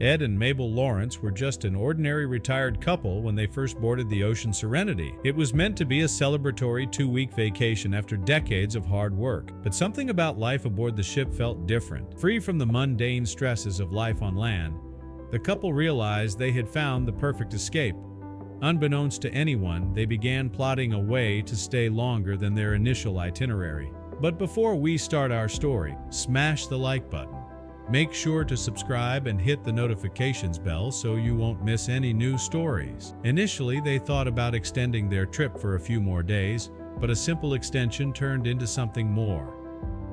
Ed and Mabel Lawrence were just an ordinary retired couple when they first boarded the Ocean Serenity. It was meant to be a celebratory 2-week vacation after decades of hard work. But something about life aboard the ship felt different. Free from the mundane stresses of life on land, the couple realized they had found the perfect escape. Unbeknownst to anyone, they began plotting a way to stay longer than their initial itinerary. But before we start our story, smash the like button. Make sure to subscribe and hit the notifications bell so you won't miss any new stories. Initially, they thought about extending their trip for a few more days, but a simple extension turned into something more.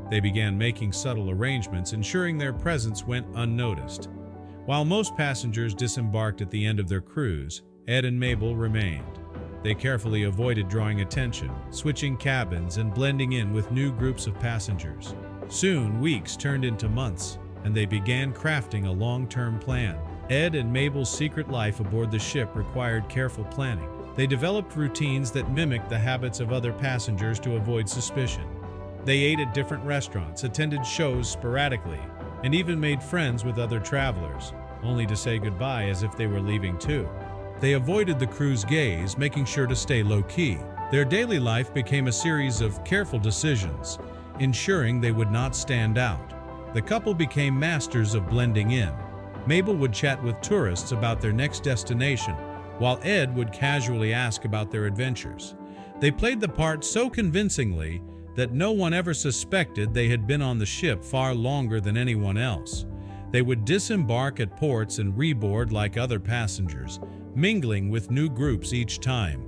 They began making subtle arrangements, ensuring their presence went unnoticed. While most passengers disembarked at the end of their cruise, Ed and Mabel remained. They carefully avoided drawing attention, switching cabins and blending in with new groups of passengers. Soon, weeks turned into months, and they began crafting a long-term plan. Ed and Mabel's secret life aboard the ship required careful planning. They developed routines that mimicked the habits of other passengers to avoid suspicion. They ate at different restaurants, attended shows sporadically, and even made friends with other travelers, only to say goodbye as if they were leaving too. They avoided the crew's gaze, making sure to stay low-key. Their daily life became a series of careful decisions, ensuring they would not stand out. The couple became masters of blending in. Mabel would chat with tourists about their next destination, while Ed would casually ask about their adventures. They played the part so convincingly that no one ever suspected they had been on the ship far longer than anyone else. They would disembark at ports and reboard like other passengers, mingling with new groups each time.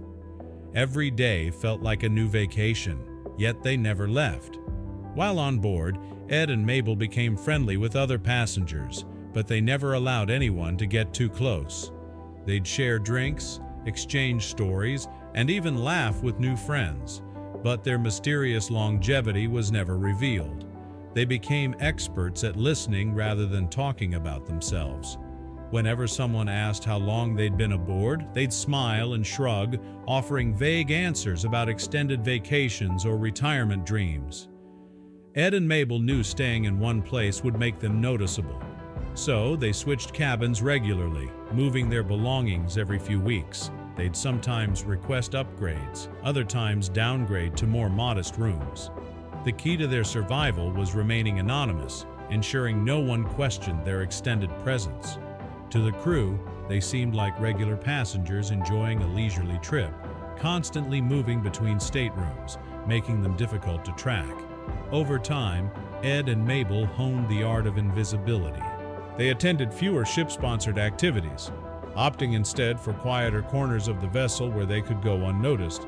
Every day felt like a new vacation, yet they never left. While on board, Ed and Mabel became friendly with other passengers, but they never allowed anyone to get too close. They'd share drinks, exchange stories, and even laugh with new friends, but their mysterious longevity was never revealed. They became experts at listening rather than talking about themselves. Whenever someone asked how long they'd been aboard, they'd smile and shrug, offering vague answers about extended vacations or retirement dreams. Ed and Mabel knew staying in one place would make them noticeable, so they switched cabins regularly, moving their belongings every few weeks. They'd sometimes request upgrades, other times downgrade to more modest rooms. The key to their survival was remaining anonymous, ensuring no one questioned their extended presence. To the crew, they seemed like regular passengers enjoying a leisurely trip, constantly moving between staterooms, making them difficult to track. Over time, Ed and Mabel honed the art of invisibility. They attended fewer ship-sponsored activities, opting instead for quieter corners of the vessel where they could go unnoticed.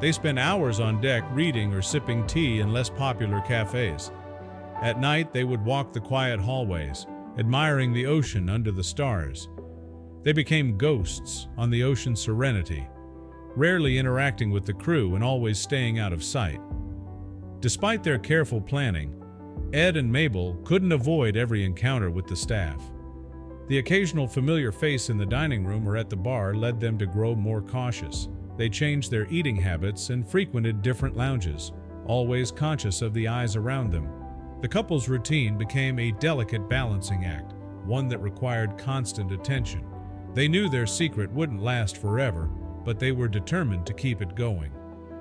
They spent hours on deck reading or sipping tea in less popular cafes. At night, they would walk the quiet hallways, admiring the ocean under the stars. They became ghosts on the Ocean Serenity, rarely interacting with the crew and always staying out of sight. Despite their careful planning, Ed and Mabel couldn't avoid every encounter with the staff. The occasional familiar face in the dining room or at the bar led them to grow more cautious. They changed their eating habits and frequented different lounges, always conscious of the eyes around them. The couple's routine became a delicate balancing act, one that required constant attention. They knew their secret wouldn't last forever, but they were determined to keep it going.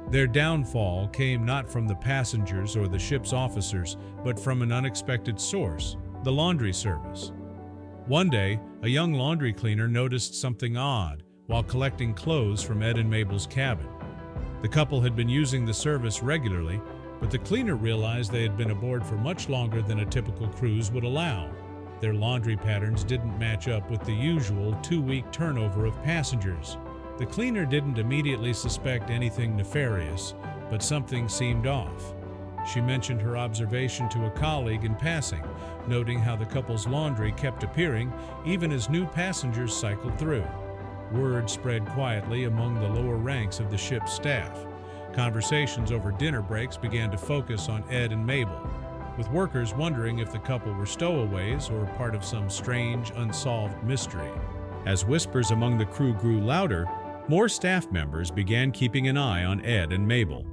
Their downfall came not from the passengers or the ship's officers, but from an unexpected source, the laundry service. One day, a young laundry cleaner noticed something odd while collecting clothes from Ed and Mabel's cabin. The couple had been using the service regularly, but the cleaner realized they had been aboard for much longer than a typical cruise would allow. Their laundry patterns didn't match up with the usual 2-week turnover of passengers. The cleaner didn't immediately suspect anything nefarious, but something seemed off. She mentioned her observation to a colleague in passing, noting how the couple's laundry kept appearing even as new passengers cycled through. Word spread quietly among the lower ranks of the ship's staff. Conversations over dinner breaks began to focus on Ed and Mabel, with workers wondering if the couple were stowaways or part of some strange, unsolved mystery. As whispers among the crew grew louder, more staff members began keeping an eye on Ed and Mabel.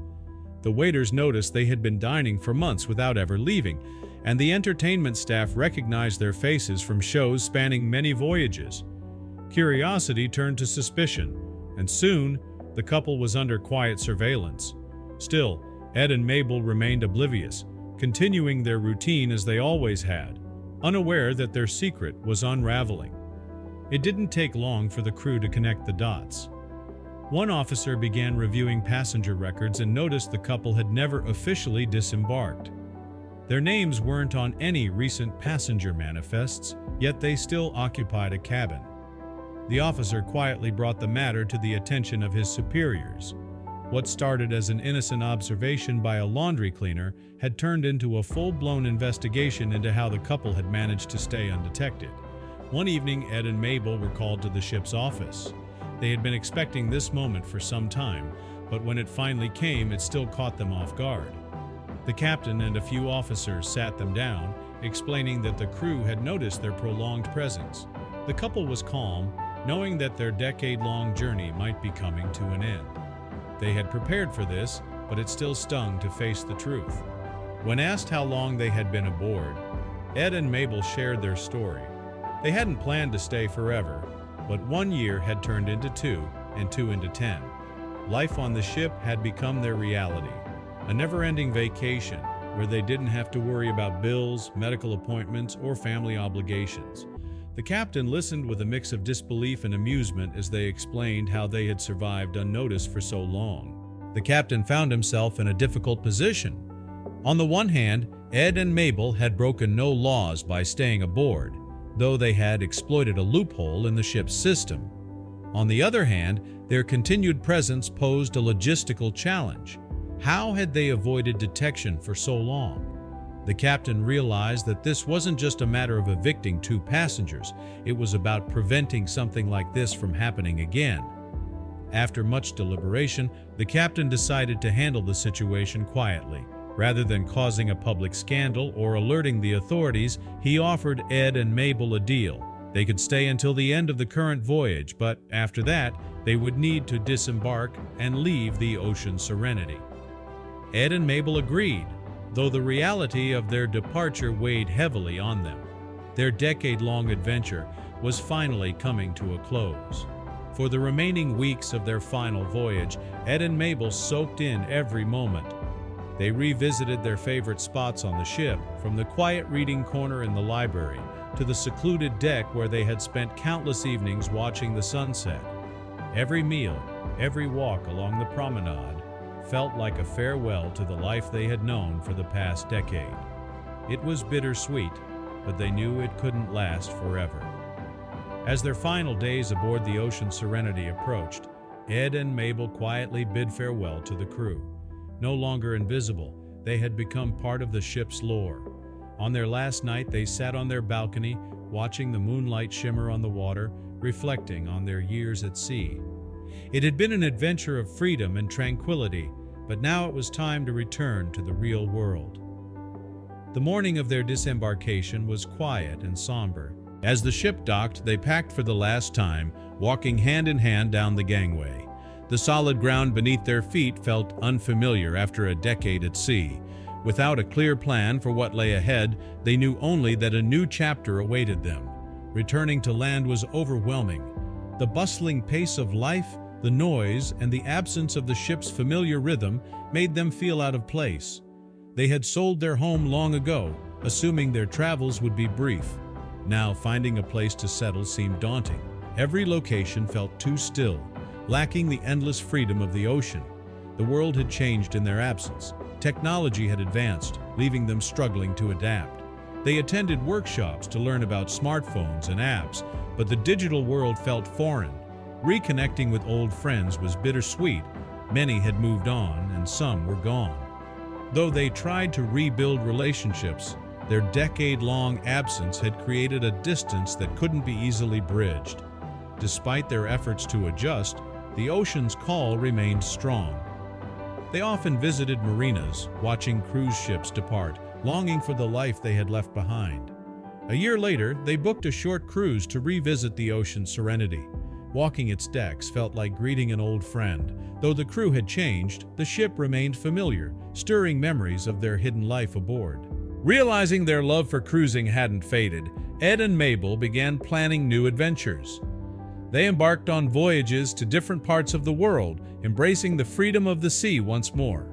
The waiters noticed they had been dining for months without ever leaving, and the entertainment staff recognized their faces from shows spanning many voyages. Curiosity turned to suspicion, and soon, the couple was under quiet surveillance. Still, Ed and Mabel remained oblivious, continuing their routine as they always had, unaware that their secret was unraveling. It didn't take long for the crew to connect the dots. One officer began reviewing passenger records and noticed the couple had never officially disembarked. Their names weren't on any recent passenger manifests, yet they still occupied a cabin. The officer quietly brought the matter to the attention of his superiors. What started as an innocent observation by a laundry cleaner had turned into a full-blown investigation into how the couple had managed to stay undetected. One evening, Ed and Mabel were called to the ship's office. They had been expecting this moment for some time, but when it finally came, it still caught them off guard. The captain and a few officers sat them down, explaining that the crew had noticed their prolonged presence. The couple was calm, knowing that their decade-long journey might be coming to an end. They had prepared for this, but it still stung to face the truth. When asked how long they had been aboard, Ed and Mabel shared their story. They hadn't planned to stay forever, but 1 year had turned into 2, and 2 into 10. Life on the ship had become their reality, a never-ending vacation where they didn't have to worry about bills, medical appointments, or family obligations. The captain listened with a mix of disbelief and amusement as they explained how they had survived unnoticed for so long. The captain found himself in a difficult position. On the one hand, Ed and Mabel had broken no laws by staying aboard, though they had exploited a loophole in the ship's system. On the other hand, their continued presence posed a logistical challenge. How had they avoided detection for so long? The captain realized that this wasn't just a matter of evicting 2 passengers, it was about preventing something like this from happening again. After much deliberation, the captain decided to handle the situation quietly. Rather than causing a public scandal or alerting the authorities, he offered Ed and Mabel a deal. They could stay until the end of the current voyage, but after that, they would need to disembark and leave the Ocean Serenity. Ed and Mabel agreed, though the reality of their departure weighed heavily on them. Their decade-long adventure was finally coming to a close. For the remaining weeks of their final voyage, Ed and Mabel soaked in every moment. They revisited their favorite spots on the ship, from the quiet reading corner in the library to the secluded deck where they had spent countless evenings watching the sunset. Every meal, every walk along the promenade felt like a farewell to the life they had known for the past decade. It was bittersweet, but they knew it couldn't last forever. As their final days aboard the Ocean Serenity approached, Ed and Mabel quietly bid farewell to the crew. No longer invisible, they had become part of the ship's lore. On their last night, they sat on their balcony, watching the moonlight shimmer on the water, reflecting on their years at sea. It had been an adventure of freedom and tranquility, but now it was time to return to the real world. The morning of their disembarkation was quiet and somber. As the ship docked, they packed for the last time, walking hand in hand down the gangway. The solid ground beneath their feet felt unfamiliar after a decade at sea. Without a clear plan for what lay ahead, they knew only that a new chapter awaited them. Returning to land was overwhelming. The bustling pace of life, the noise, and the absence of the ship's familiar rhythm made them feel out of place. They had sold their home long ago, assuming their travels would be brief. Now, finding a place to settle seemed daunting. Every location felt too still, lacking the endless freedom of the ocean. The world had changed in their absence. Technology had advanced, leaving them struggling to adapt. They attended workshops to learn about smartphones and apps, but the digital world felt foreign. Reconnecting with old friends was bittersweet. Many had moved on, and some were gone. Though they tried to rebuild relationships, their decade-long absence had created a distance that couldn't be easily bridged. Despite their efforts to adjust, the ocean's call remained strong. They often visited marinas, watching cruise ships depart, longing for the life they had left behind. A year later, they booked a short cruise to revisit the Ocean Serenity. Walking its decks felt like greeting an old friend. Though the crew had changed, the ship remained familiar, stirring memories of their hidden life aboard. Realizing their love for cruising hadn't faded, Ed and Mabel began planning new adventures. They embarked on voyages to different parts of the world, embracing the freedom of the sea once more.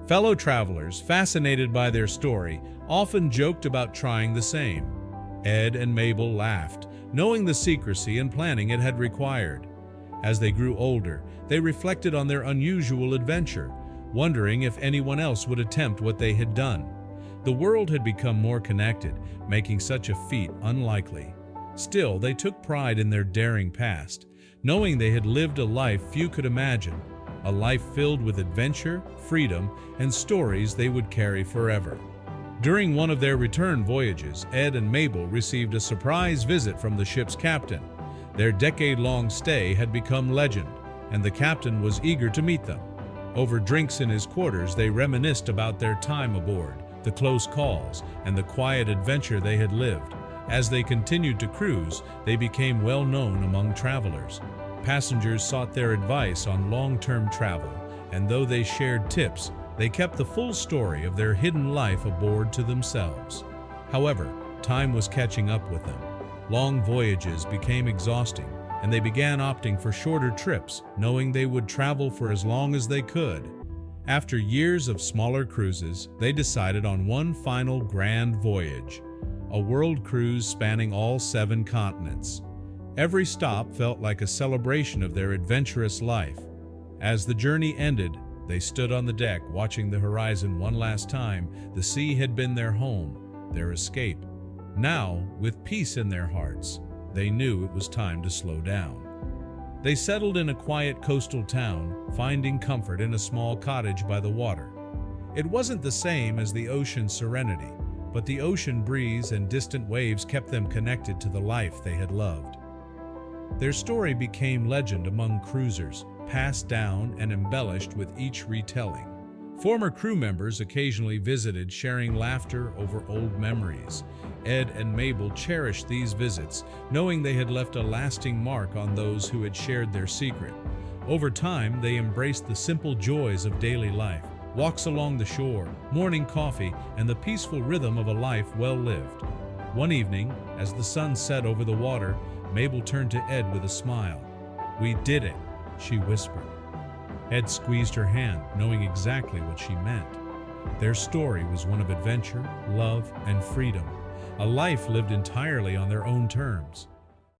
Fellow travelers, fascinated by their story, often joked about trying the same. Ed and Mabel laughed, knowing the secrecy and planning it had required. As they grew older, they reflected on their unusual adventure, wondering if anyone else would attempt what they had done. The world had become more connected, making such a feat unlikely. Still, they took pride in their daring past, knowing they had lived a life few could imagine, a life filled with adventure, freedom, and stories they would carry forever. During one of their return voyages, Ed and Mabel received a surprise visit from the ship's captain. Their decade-long stay had become legend, and the captain was eager to meet them. Over drinks in his quarters, they reminisced about their time aboard, the close calls, and the quiet adventure they had lived. As they continued to cruise, they became well known among travelers. Passengers sought their advice on long-term travel, and though they shared tips, they kept the full story of their hidden life aboard to themselves. However, time was catching up with them. Long voyages became exhausting, and they began opting for shorter trips, knowing they would travel for as long as they could. After years of smaller cruises, they decided on one final grand voyage, a world cruise spanning all 7 continents. Every stop felt like a celebration of their adventurous life. As the journey ended, they stood on the deck watching the horizon one last time. The sea had been their home, their escape. Now, with peace in their hearts, they knew it was time to slow down. They settled in a quiet coastal town, finding comfort in a small cottage by the water. It wasn't the same as the ocean's serenity, but the ocean breeze and distant waves kept them connected to the life they had loved. Their story became legend among cruisers, passed down and embellished with each retelling. Former crew members occasionally visited, sharing laughter over old memories. Ed and Mabel cherished these visits, knowing they had left a lasting mark on those who had shared their secret. Over time, they embraced the simple joys of daily life, walks along the shore, morning coffee, and the peaceful rhythm of a life well lived. One evening, as the sun set over the water, Mabel turned to Ed with a smile. "We did it," she whispered. Ed squeezed her hand, knowing exactly what she meant. Their story was one of adventure, love, and freedom, a life lived entirely on their own terms.